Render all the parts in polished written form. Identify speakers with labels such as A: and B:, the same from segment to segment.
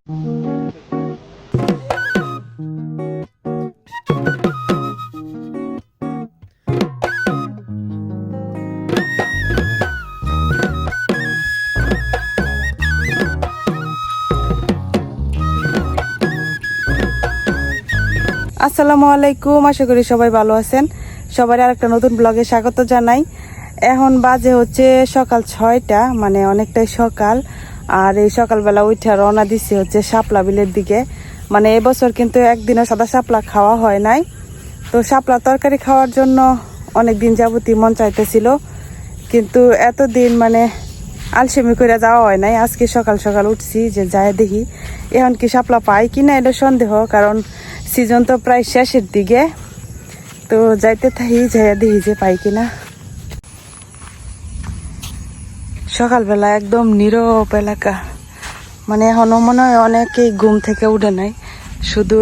A: আসসালামু আলাইকুম, আশা করি সবাই ভালো আছেন। সবাই আরেকটা নতুন ব্লগে স্বাগত জানাই। এখন বাজে হচ্ছে সকাল 6টা, মানে অনেকটাই সকাল। আর এই সকালবেলা উঠে রওনা দিচ্ছি হচ্ছে শাপলা বিলের দিকে। মানে এবছর কিন্তু একদিনও সাদা শাপলা খাওয়া হয় নাই, তো শাপলা তরকারি খাওয়ার জন্য অনেক দিন যাবতীয় মন চাইতেছিল, কিন্তু এতদিন মানে আলসেমি করে যাওয়া হয় নাই। আজকে সকাল সকাল উঠছি যে যায় দেখি এখন কি শাপলা পাই কিনা, এটা সন্দেহ, কারণ সিজন তো প্রায় শেষের দিকে। তো যাইতে থাকি, যাইয়া দেখি যে পাই কিনা। সকালবেলা একদম নীরব এলাকা, মানে এখনো মনে হয় অনেকেই ঘুম থেকে উঠে নাই, শুধু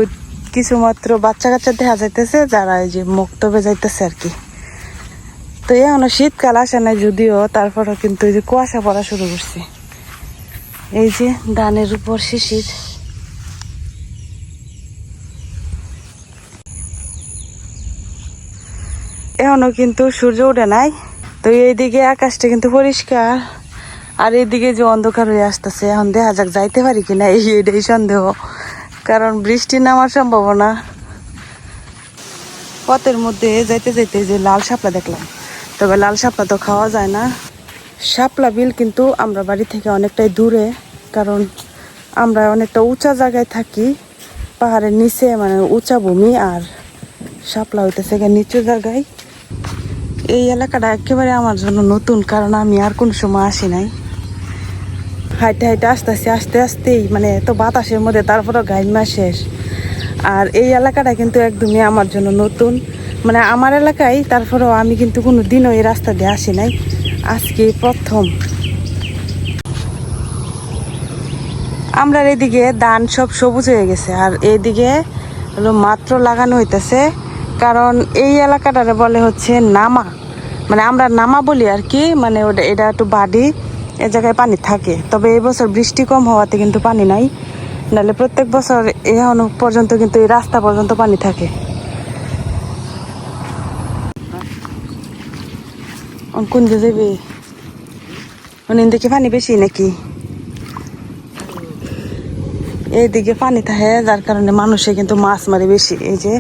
A: কিছু মাত্র বাচ্চা কাচ্চা দেখা যাইতেছে যারা এই যে মুক্তবে যাইতেছে আর কি। তো এখনো শীতকাল আসে নাই যদিও, তারপরও কিন্তু এই যে কুয়াশা পড়া শুরু করছে। এই যে ধানের উপর শিশির। এখনো কিন্তু সূর্য ওঠে নাই, তো এইদিকে আকাশটা কিন্তু পরিষ্কার, আর এইদিকে যে অন্ধকার হয়ে আসতেছে। এখন দেখা যাক যাইতে পারি কিনা, এইটাই সন্দেহ, কারণ বৃষ্টি নামার সম্ভাবনা। পথের মধ্যে যাইতে যাইতে যে লাল শাপলা দেখলাম, তবে লাল শাপলা তো খাওয়া যায় না। শাপলা বিল কিন্তু আমরা বাড়ি থেকে অনেকটাই দূরে, কারণ আমরা অনেকটা উঁচা জায়গায় থাকি, পাহাড়ের নিচে, মানে উঁচা ভূমি। আর শাপলা হইতেছে নিচু জায়গায়। এই এলাকাটা একেবারে আমার জন্য নতুন, কারণ আমি আর কোন সময় আসি নাই। হাইটে হাইটে আসতেছি, আস্তে আস্তেই মানে এত বাতাসের মধ্যে, তারপরও গাইমা শেষ। আর এই এলাকাটা কিন্তু একদমই আমার জন্য নতুন, মানে আমার এলাকায়, তারপরেও আমি কিন্তু কোনো দিনও এই রাস্তা দিয়ে আসি নাই, আজকে প্রথম। আমরা এদিকে ধান সব সবুজ হয়ে গেছে, আর এইদিকে হলো মাত্র লাগানো হইতেছে, কারণ এই এলাকাটারে বলে হচ্ছে নামা, মানে আমরা নামা বলি আর কি। মানে ওটা, এটা একটু বাড়ি, এ জায়গায় পানি থাকে, তবে এই বছর বৃষ্টি কম হওয়াতে কিন্তু পানি নাই, নাহলে প্রত্যেক বছর এখন পর্যন্ত কিন্তু এই রাস্তা পর্যন্ত পানি থাকে। কোন যে যাবি দেখি পানি বেশি নাকি, এইদিকে পানি থাকে, যার কারণে মানুষে কিন্তু মাছ মারে বেশি। এই যে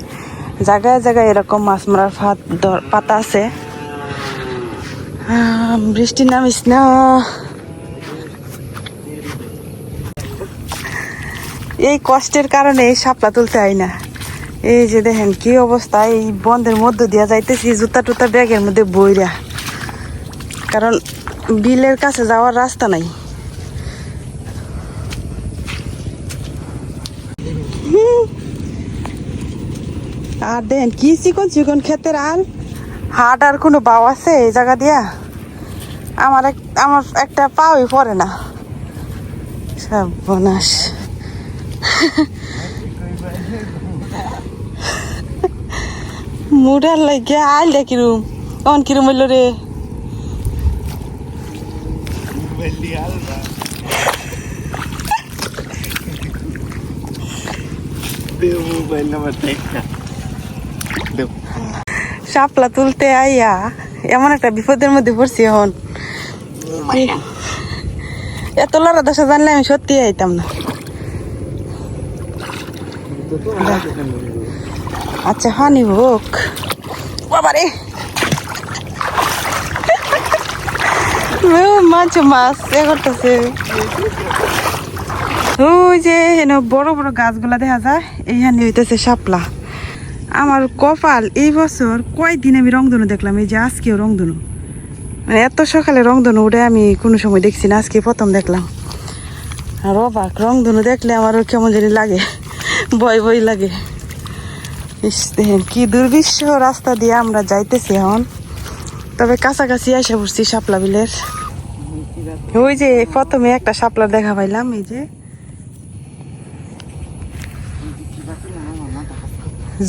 A: জায়গায় জায়গায় এরকম মাছ মারার পাতা আছে। বৃষ্টি নামিস না, এই কষ্টের কারণে এই শাপলা তুলতে হয় না। এই যে দেখেন কি অবস্থা, এই বন্ধের মধ্য দিয়া যাইতেছি জুতা টুতা ব্যাগের মধ্যে বইরা, কারণ বিলের কাছে যাওয়ার রাস্তা নাই। আর দেখেন কি চিকন চিকন ক্ষেতের আল, হাট আর কোনো বাও আছে এই জায়গা দিয়া? আমার একটা পাওই পড়ে না, সর্বনাশ। মুডার লাগে আইলে কিরম, কখন কিরম হইল রে? শাপলা তুলতে আইয়া এমন একটা বিপদের মধ্যে পড়ছি এখন। এত লড়া দশা জানলে আমি সত্যি আইতাম না। আচ্ছা হানি হোক বাবারে, মাছ মাছ এ করতেছে। ওই যে বড় বড় গাছগুলা দেখা যায়, এইখানে হইতেছে শাপলা। আমার কপাল, এই বছর কয়দিন আমি রংধনু দেখলাম, এই যে আজকেও রংধনু, মানে এত সকালে রংধনু উঠে আমি কোনো সময় দেখছি না, আজকে প্রথম দেখলাম। আর অবাক, রংধনু দেখলে আমারও কেমন জানি লাগে, ভয় ভয় লাগে। দেখেন কি দুর্বিশ্ব রাস্তা দিয়ে আমরা যাইতেছি এখন, তবে কাছাকাছি এসে পড়ছি শাপলা বিলের। ওই যে প্রথমে একটা শাপলা দেখা পাইলাম, এই যে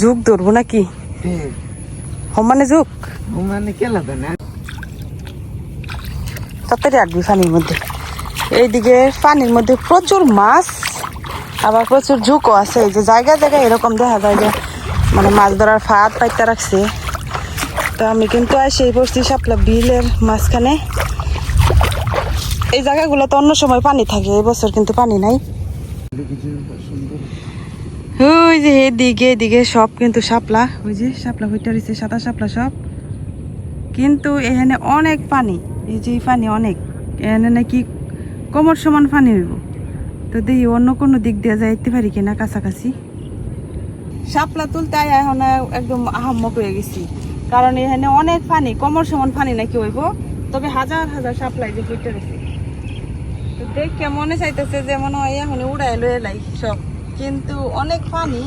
A: যুগ ধরবো নাকি, সমানে যুগ তাড়াতাড়ি আটবি পানির মধ্যে। এইদিকে পানির মধ্যে প্রচুর মাছ, আবার প্রচুর ঝুঁকও আছে, এই যে জায়গায় জায়গায় এরকম দেখা যায় যে মানে মাছ ধরার ফাঁদ পাইতে রাখছে। তো আমি কিন্তু সেই পড়ছি শাপলা বিলের মাঝখানে। এই জায়গাগুলো তো অন্য সময় পানি থাকে, এই বছর কিন্তু পানি নাই। ওই যে এদিকে এদিকে সব কিন্তু শাপলা, ওই যে শাপলা হইতে রয়েছে, সাদা শাপলা সব। কিন্তু এখানে অনেক পানি, এই যে পানি অনেক, এখানে নাকি কোমর সমান পানি হইব। তো দেখি অন্য কোনো দিক দিয়ে যাইতে পারি কিনা কাছাকাছি। শাপলা তুলতে এখন একদম আহাম্মক হয়ে গেছি, কারণ এখানে অনেক পানি, কোমর সমান পানি নাকি হইব। তবে হাজার হাজার শাপলা যে ফুটে রয়েছে, তো দেখে মনে চাইতেছে যে মনে হয় এখন উড়াই লয়ে লাই সব, কিন্তু অনেক পানি।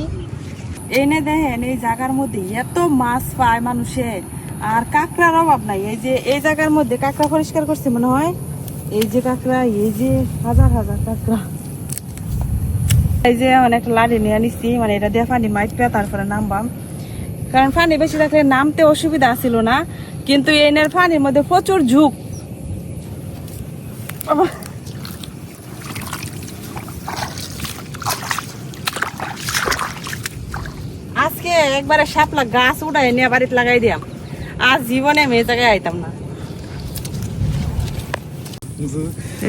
A: এনে দেখেন এই জায়গার মধ্যে এত মাছ পায় মানুষে, আর কাঁকড়ার অভাব নাই। এই যে এই জায়গার মধ্যে কাঁকড়া পরিষ্কার করছে মনে হয়, এই যে কাঁকড়া, এই যে হাজার হাজার কাঁকড়া। এই যে অনেক লাড়ি নিয়ে নিচ্ছি, মানে এটা দিয়ে পানি মাইপে তারপরে নামবাম, কারণ পানি বেশি থাকলে নামতে অসুবিধা ছিল না। কিন্তু এনের পানির মধ্যে প্রচুর ঝুঁক। আজকে একবারে শাপলা গাছ উঠাই নিয়ে বাড়িতে লাগাই দিয়াম, আজ জীবনে আমি এই জায়গায় আইতাম না।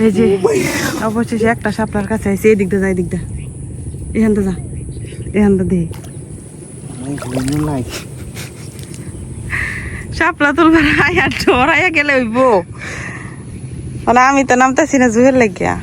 A: এই যে অবশেষে একটা শাপলার কাছে আইছে, এই দিকটা যা, এই দিকটা, এখানটা যা, এখানটা দে। শাপলা তুলবার আয়া ডরাইয়া গেলে হইব, মানে আমি তো নামতেছি না জুহের লাগিয়া।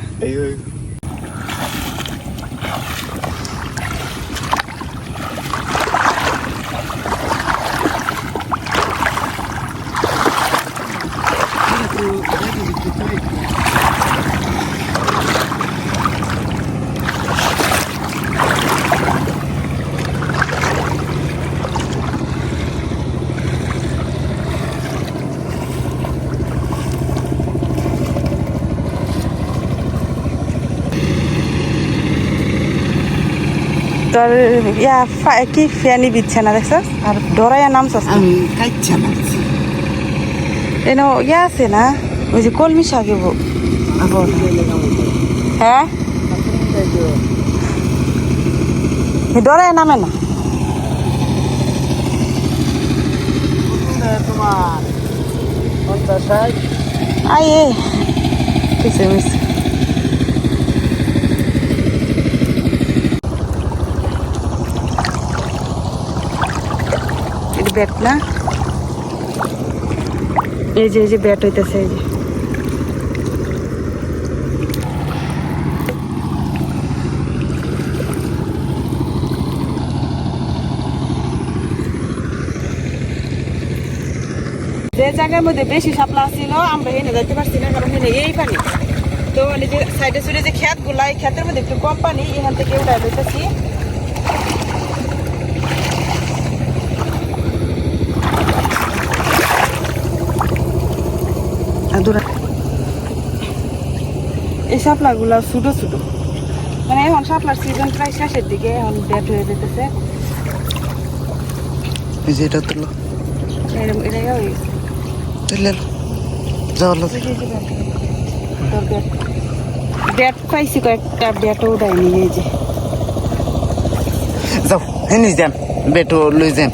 A: তোর ইয়া কি ফ্যানি দিচ্ছে না দেখছ, আর ডরাইয়া নামছস।
B: আমি কাইচ্ছা লাগছি
A: এনো ইয়া আছে না, ওই যে কলমি শাক। হ্যাঁ ডরাইয়া নামে না
B: তোমার 50
A: আয়ে কিসে মিস। এটা ব্যাট না, এই যে ব্যাট হইতেছে। এই যে যে জায়গার মধ্যে বেশি শাপলা ছিল আমরা এনে যাইতে পারছি না, কারণ এনে এই পানি। তো মানে যে সাইডে সুইডে যে ক্ষেত গুলা, এই ক্ষেতের মধ্যে একটু কম পানি, এখান থেকে উঠাই লইতেছি। এই শাপলা গুলা ছোট ছোট, মানে এখন শাপলার সিজন প্রায় শেষের দিকে, এখন ডেট হয়ে যেতেছে।
B: এটা তুলো
A: এটাই হয়ে গেছে। ব্যাট পাইছি কয়েকটা, ব্যাটও দেয়নি। এই যে
B: যাও হে নিজ যাম, বেটো লই যাম,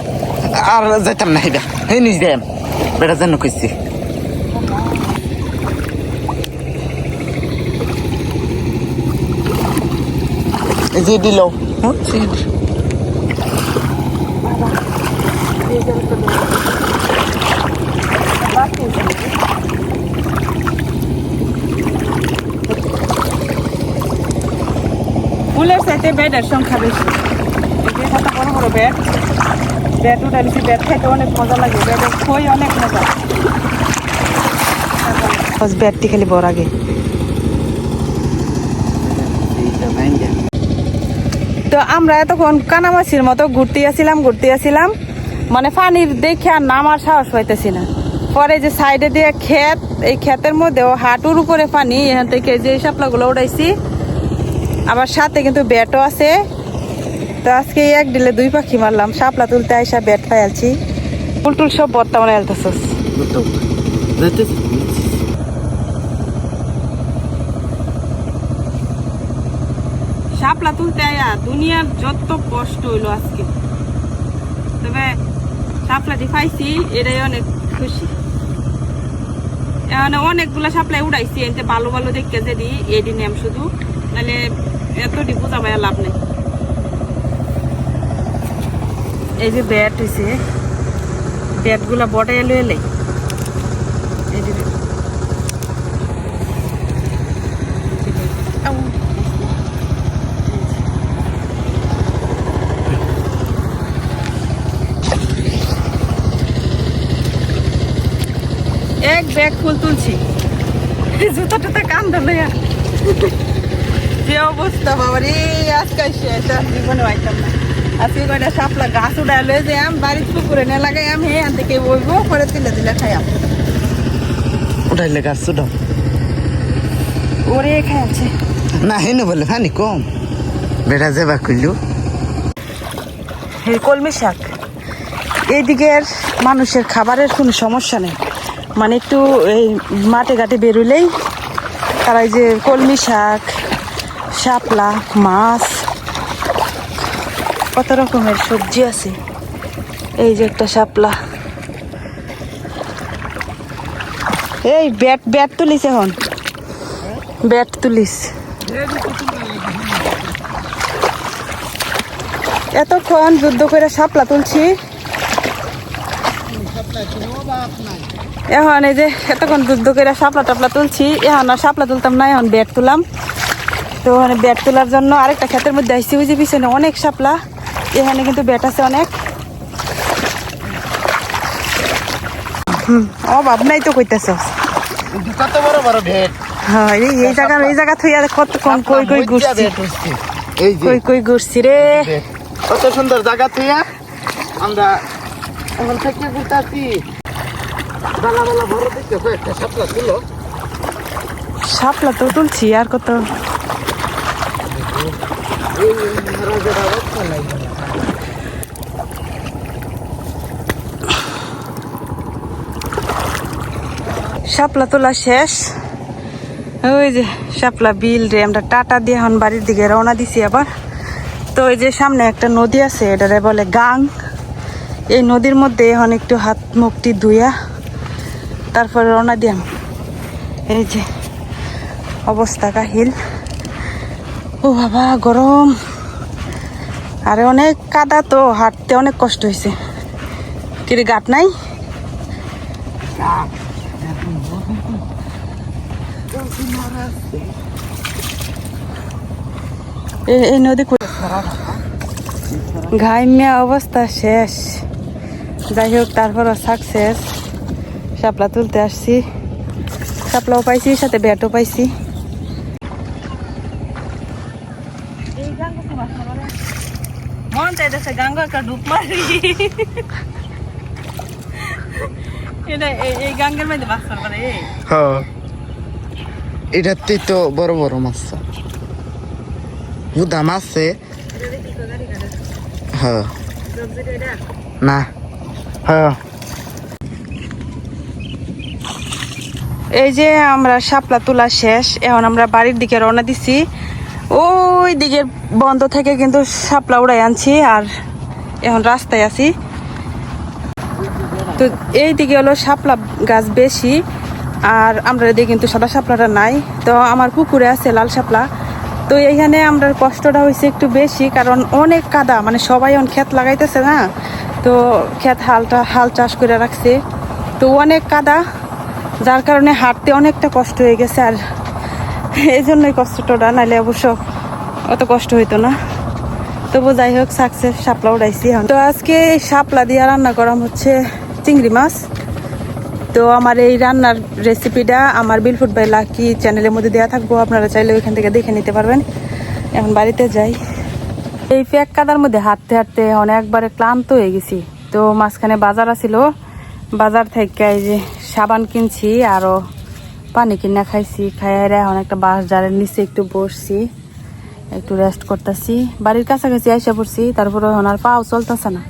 B: আর যাইতাম না হেবা, হে নিজ যাম, বেটা জানো কইছি। এই যে দিল
A: ফুলের সাথে ব্যাটের সংখ্যা বেশি। এই যে কত বড় বড় ব্যাট, ব্যাট উঠাইছি, ব্যাট খাইতে অনেক মজা লাগে, ব্যাটের খই অনেক মজা। ব্যাটটি খালি বড় আগে। তো আমরা এতক্ষণ কানামাছির মতো ঘুরতে আসছিলাম, মানে পানির দেখে আর নামার সাহস পাইতেছি না। পরে যে সাইডে দিয়ে ক্ষেত, এই ক্ষেতের মধ্যেও হাঁটুর উপরে পানি, এখান থেকে যে শাপলাগুলো উঠাইছি, আবার সাথে কিন্তু ব্যাটও আছে। তো আজকে এক দিলে দুই পাখি মারলাম, শাপলা তুলতে আইসা ব্যাট পাইছি। ফুলটুল সব বর্তমানে এলতেছস। শাপলা তুলতে আয়া দুনিয়ার যত কষ্ট হইলো আজকে, তবে শাপলাটি পাইছি এটাই অনেক খুশি। এখন অনেকগুলা শাপলাই উড়াইছি, এতে ভালো ভালো দেখতে যদি এটি নেম শুধু, নাহলে এতটি বোঝা পাইয়া লাভ নেই। এই যে ব্যাট হয়েছে, ব্যাট গুলা বটে এলো এলে এই যে এক ব্যাগ ফুল তুলছি, জুতা টুতা কান ধরলো যে অবস্থা বাবার, এই আজকে শেষ, আর জীবনে পাইতাম না। আজকে কয়টা শাপলা গাছ উড়াই লয়ে যে আম বাড়ির পুকুরে না লাগাই আম হে আন থেকে বইবো পরে তিলে তিলে খাই আম
B: উঠাইলে গাছ উঠাও
A: ওরে খাই আছে
B: না, হেনে বলে পানি কম বেটা যাবা কইলু।
A: এই কলমি শাক, এইদিকের মানুষের খাবারের কোনো সমস্যা নেই, মানে একটু এই মাঠে ঘাটে বেরোলেই তারা এই যে কলমি শাক, শাপলা, মাছ, কত রকমের সবজি আছে। এই যে একটা শাপলা, এই ব্যাট ব্যাট তুলিস, এখন ব্যাট তুলিস। এতক্ষণ যুদ্ধ করে শাপলা তুলছি, এখন এই যে এতক্ষণ যুদ্ধ করে শাপলা টাপলা তুলছি, এখন আর শাপলা তুলতাম না, এখন ব্যাট তুলাম। তো মানে ব্যাট তোলার জন্য আরেকটা ক্ষেতের মধ্যে আসছি, ওই যে পিছনে অনেক শাপলা, এখানে কিন্তু ব্যাট আছে অনেক। অভাব নাই তো কইতেছ,
B: কত বড় বড় ভেট।
A: হ্যাঁ এই জায়গা থইয়া কত কম কই কই ঘুরছি,
B: এই যে
A: কই কই ঘুরছি রে,
B: কত সুন্দর জায়গা থইয়া আমরা এখন থেকে ঘুরতাছি। বালা বালা বড় দেখতে একটা শাপলা তুলো,
A: শাপলা তো তুলছি আর কত। শাপলা তোলা শেষ, ওই যে শাপলা বিল রে, আমরা টাটা দিয়ে এখন বাড়ির দিকে রওনা দিছি আবার। তো ওই যে সামনে একটা নদী আছে, এটারে বলে গাং। এই নদীর মধ্যে এখন একটু হাত মুখটি ধুইয়া তারপরে রওনা দিয়াম। এই যে অবস্থা কাহিল, ও বাবা গরম, আরে অনেক কাদা, তো হাঁটতে অনেক কষ্ট হয়েছে। কিরে গাট নাই? এই নদী ঘাইমিয়া অবস্থা শেষ। যাই হোক তারপরও সাকসেস, শাপলা তুলতে আসছি, শাপলাও পাইছি, সাথে ব্যাটও পাইছি। মন চাইতেছে গাঙ্গ একটা ডুব মারি, এই গাঙ্গের মধ্যে মাছ পারে।
B: হ্যাঁ এটাতে তো বড় বড় মাছ, বুদা মাছ। হ্যাঁ না, হ্যাঁ
A: এই যে আমরা শাপলা তোলা শেষ, এখন আমরা বাড়ির দিকে রওনা দিছি। ওই দিকের বন্ধ থেকে কিন্তু শাপলা উড়াই আনছি, আর এখন রাস্তায় আছি। তো এই দিকে হলো শাপলা গাছ বেশি, আর আমরা এদিকে কিন্তু সাদা শাপলাটা নাই। তো আমার পুকুরে আছে লাল শাপলা। তো এইখানে আমরা কষ্টটা হয়েছে একটু বেশি, কারণ অনেক কাদা, মানে সবাই এখন ক্ষেত লাগাইতেছে না, তো ক্ষেত হাল চাষ করে রাখছে, তো অনেক কাদা, যার কারণে হাঁটতে অনেকটা কষ্ট হয়ে গেছে। আর এই জন্যই কষ্টটা, নাহলে অবশ্য অত কষ্ট হইতো না। তবু যাই হোক সাকসেস, শাপলা উড়াইছি। তো আজকে শাপলা দিয়ে রান্না করা হচ্ছে চিংড়ি মাছ। তো আমার এই রান্নার রেসিপিটা আমার বিলফুড বাই লাকি চ্যানেলের মধ্যে দেওয়া থাকবো, আপনারা চাইলে ওইখান থেকে দেখে নিতে পারবেন। এখন বাড়িতে যাই। এই প্যাক কাদার মধ্যে হাঁটতে হাঁটতে অনেকবারে ক্লান্ত হয়ে গেছি। তো মাঝখানে বাজার আছিল, বাজার থেকে এই যে সাবান কিনছি, আরও পানি কিনা খাইছি। খাইয়ারে এখন একটা বাঁশ জারের নিচে একটু বসছি, একটু রেস্ট করতেছি। বাড়ির কাছাকাছি আইসা পড়ছি, তারপরে এখন আর পাও চলতেছে না।